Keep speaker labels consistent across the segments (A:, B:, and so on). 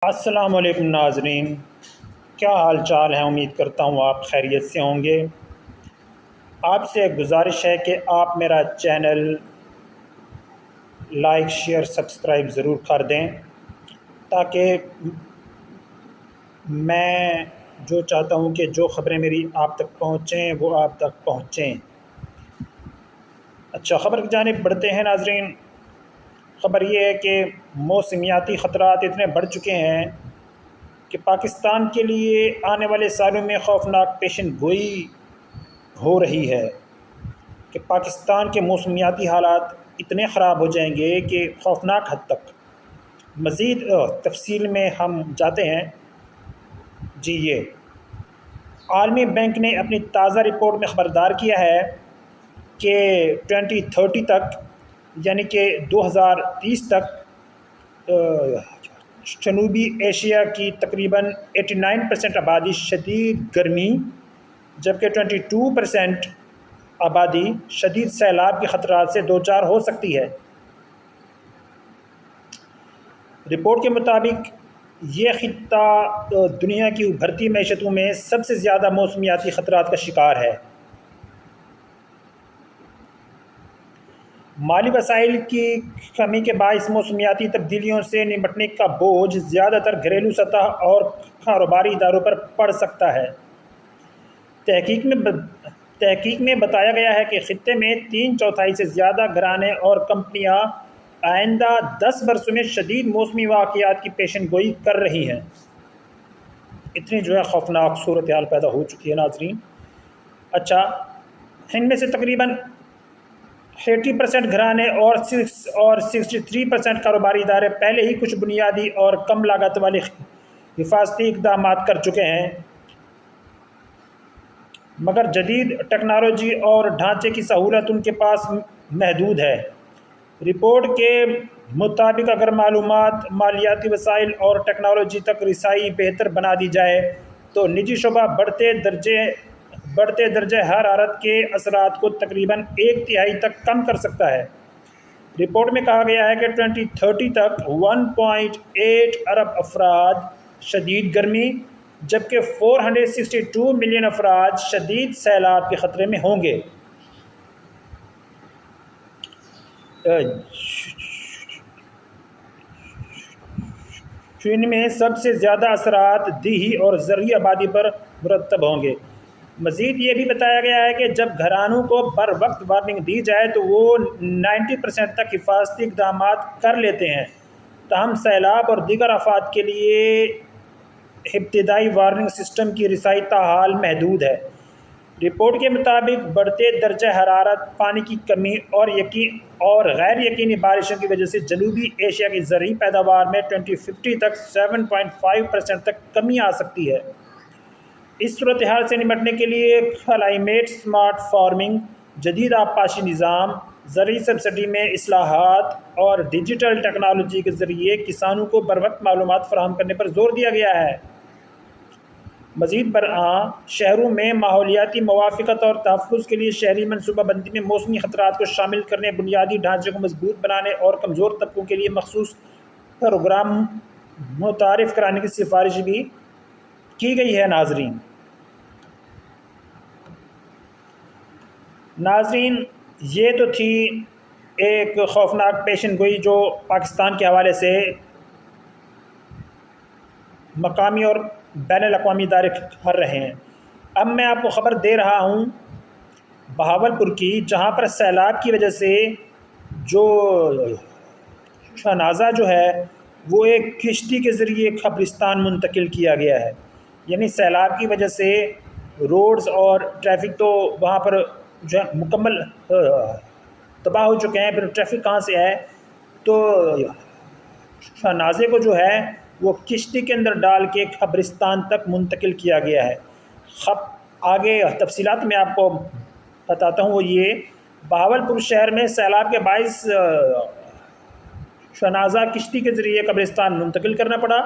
A: السلام علیکم ناظرین، کیا حال چال ہے؟ امید کرتا ہوں آپ خیریت سے ہوں گے۔ آپ سے گزارش ہے کہ آپ میرا چینل لائک شیئر سبسکرائب ضرور کر دیں تاکہ میں جو چاہتا ہوں کہ جو خبریں میری آپ تک پہنچیں وہ آپ تک پہنچیں۔ اچھا، خبر کی جانب بڑھتے ہیں ناظرین۔ خبر یہ ہے کہ موسمیاتی خطرات اتنے بڑھ چکے ہیں کہ پاکستان کے لیے آنے والے سالوں میں خوفناک پیشن گوئی ہو رہی ہے کہ پاکستان کے موسمیاتی حالات اتنے خراب ہو جائیں گے کہ خوفناک حد تک۔ مزید تفصیل میں ہم جاتے ہیں۔ یہ عالمی بینک نے اپنی تازہ رپورٹ میں خبردار کیا ہے کہ 2030 تک، یعنی کہ 2030 تک، جنوبی ایشیا کی تقریباً 89% آبادی شدید گرمی جبکہ 22% آبادی شدید سیلاب کے خطرات سے دوچار ہو سکتی ہے۔ رپورٹ کے مطابق یہ خطہ دنیا کی ابھرتی معیشتوں میں سب سے زیادہ موسمیاتی خطرات کا شکار ہے۔ مالی وسائل کی کمی کے باعث موسمیاتی تبدیلیوں سے نمٹنے کا بوجھ زیادہ تر گھریلو سطح اور کاروباری اداروں پر پڑ سکتا ہے۔ تحقیق میں بتایا گیا ہے کہ خطے میں 3/4 سے زیادہ گھرانے اور کمپنیاں آئندہ 10 برسوں میں شدید موسمی واقعات کی پیشن گوئی کر رہی ہیں۔ اتنی خوفناک صورتحال پیدا ہو چکی ہے ناظرین۔ اچھا، ان میں سے تقریباً 80% گھرانے اور 63% کاروباری ادارے پہلے ہی کچھ بنیادی اور کم لاگت والے حفاظتی اقدامات کر چکے ہیں، مگر جدید ٹیکنالوجی اور ڈھانچے کی سہولت ان کے پاس محدود ہے۔ رپورٹ کے مطابق اگر معلومات، مالیاتی وسائل اور ٹیکنالوجی تک رسائی بہتر بنا دی جائے تو نجی شعبہ بڑھتے درجہ حرارت کے اثرات کو تقریباً 1/3 تک کم کر سکتا ہے۔ رپورٹ میں کہا گیا ہے کہ 2030 تک 1.8 ارب افراد شدید گرمی جبکہ 462 ملین افراد شدید سیلاب کے خطرے میں ہوں گے۔ ان میں سب سے زیادہ اثرات دیہی اور زرعی آبادی پر مرتب ہوں گے۔ مزید یہ بھی بتایا گیا ہے کہ جب گھرانوں کو بر وقت وارننگ دی جائے تو وہ 90% تک حفاظتی اقدامات کر لیتے ہیں، تاہم سیلاب اور دیگر آفات کے لیے ابتدائی وارننگ سسٹم کی رسائی تاحال محدود ہے۔ رپورٹ کے مطابق بڑھتے درجہ حرارت، پانی کی کمی اور غیر یقینی بارشوں کی وجہ سے جنوبی ایشیا کی زرعی پیداوار میں 2050 تک 7.5% تک کمی آ سکتی ہے۔ اس صورتحال سے نمٹنے کے لیے کلائمیٹ سمارٹ فارمنگ، جدید آبپاشی نظام، زرعی سبسڈی میں اصلاحات اور ڈیجیٹل ٹیکنالوجی کے ذریعے کسانوں کو بروقت معلومات فراہم کرنے پر زور دیا گیا ہے۔ مزید برآں، شہروں میں ماحولیاتی موافقت اور تحفظ کے لیے شہری منصوبہ بندی میں موسمی خطرات کو شامل کرنے، بنیادی ڈھانچے کو مضبوط بنانے اور کمزور طبقوں کے لیے مخصوص پروگرام متعارف کرانے کی سفارش بھی کی گئی ہے۔ ناظرین، یہ تو تھی ایک خوفناک پیشن گوئی جو پاکستان کے حوالے سے مقامی اور بین الاقوامی ادارے کر رہے ہیں۔ اب میں آپ کو خبر دے رہا ہوں بہاولپور کی، جہاں پر سیلاب کی وجہ سے جو جنازہ جو ہے وہ ایک کشتی کے ذریعے قبرستان منتقل کیا گیا ہے۔ یعنی سیلاب کی وجہ سے روڈز اور ٹریفک تو وہاں پر مکمل تباہ ہو چکے ہیں، پھر ٹریفک کہاں سے ہے، تو جنازے کو جو ہے وہ کشتی کے اندر ڈال کے قبرستان تک منتقل کیا گیا ہے۔ آگے تفصیلات میں آپ کو بتاتا ہوں۔ وہ یہ بہاولپور شہر میں سیلاب کے باعث جنازہ کشتی کے ذریعے قبرستان منتقل کرنا پڑا۔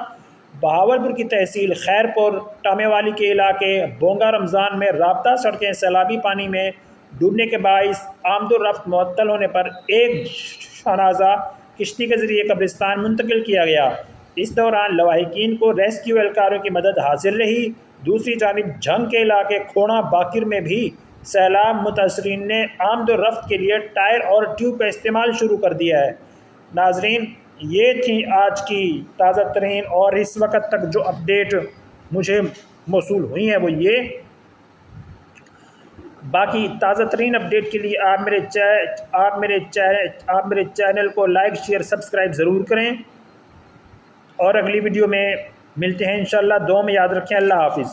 A: بہاولپور کی تحصیل خیرپور ٹامے والی کے علاقے بونگا رمضان میں رابطہ سڑکیں سیلابی پانی میں ڈوبنے کے باعث آمد و رفت معطل ہونے پر ایک جنازہ کشتی کے ذریعے قبرستان منتقل کیا گیا۔ اس دوران لواحقین کو ریسکیو اہلکاروں کی مدد حاصل رہی۔ دوسری جانب جھنگ کے علاقے کھوڑا باقر میں بھی سیلاب متاثرین نے آمد و رفت کے لیے ٹائر اور ٹیوب کا استعمال شروع کر دیا ہے۔ ناظرین، یہ تھی آج کی تازہ ترین اور اس وقت تک جو اپڈیٹ مجھے موصول ہوئی ہیں وہ یہ۔ باقی تازہ ترین اپڈیٹ کے لیے آپ میرے چینل کو لائک شیئر سبسکرائب ضرور کریں، اور اگلی ویڈیو میں ملتے ہیں انشاءاللہ۔ دعا میں یاد رکھیں۔ اللہ حافظ۔